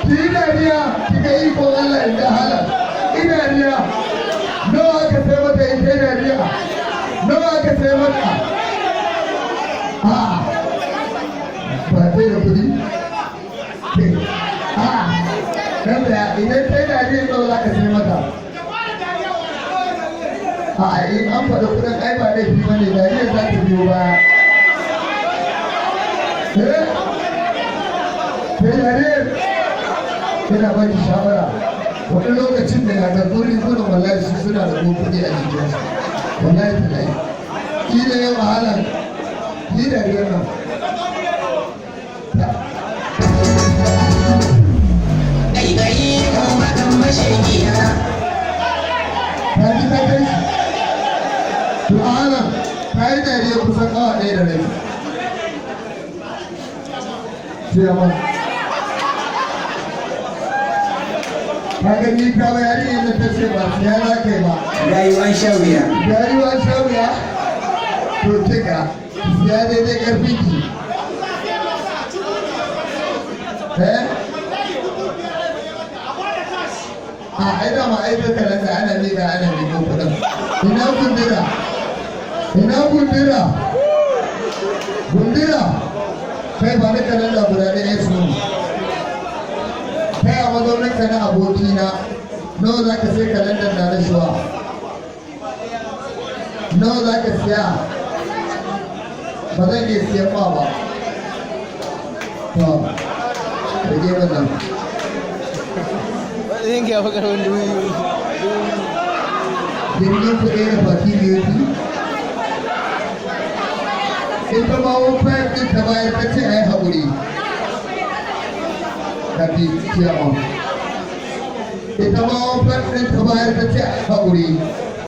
ki dariya kika yi ko Allah inda hala ina dariya nawa aka sai mata ita dariya nawa aka sai mata a ba sai da kudi a dan da idan sai dariya nawa za ka sai mata a in an faɗa kudin ai ba laifi ba ne dariya za ta biyo baya sai dariya yana ba ki shawara wani lokacin da ya garbo rigunan wallahi su suna da kuɗi a jikinsu wallahi ta lai ki da yin wahala ki da rena Kai kuma dan mashayiya ta ji ta kai shi to a hana ta yi dariya kusan awa ɗaya da rai sai amma ka gani ka ba yarinyar da ta ce ba siya za ka yi ba rayuwar shawiya rayuwa shawiya to kika siya daidai ƙarfin ki a ai dama ai bai karanta ana miƙa ana miƙa kuɗin ina gundura ina gundura gundura kai ba ni kalanda guda ɗaya su kai a mazauninka na abokina nawa za ka sai kalandar na rashuwa nawa za ka siya ba zan iya siyan ba to rage wannan Zan gaya maka wani dubu. jirgin kuɗi da fati biyu ita ma wani fayar ɗin ta bayar ta ce a yi haƙuri kafin ciyawa ita ma wani fayar ɗin ta bayar ta ce a yi haƙuri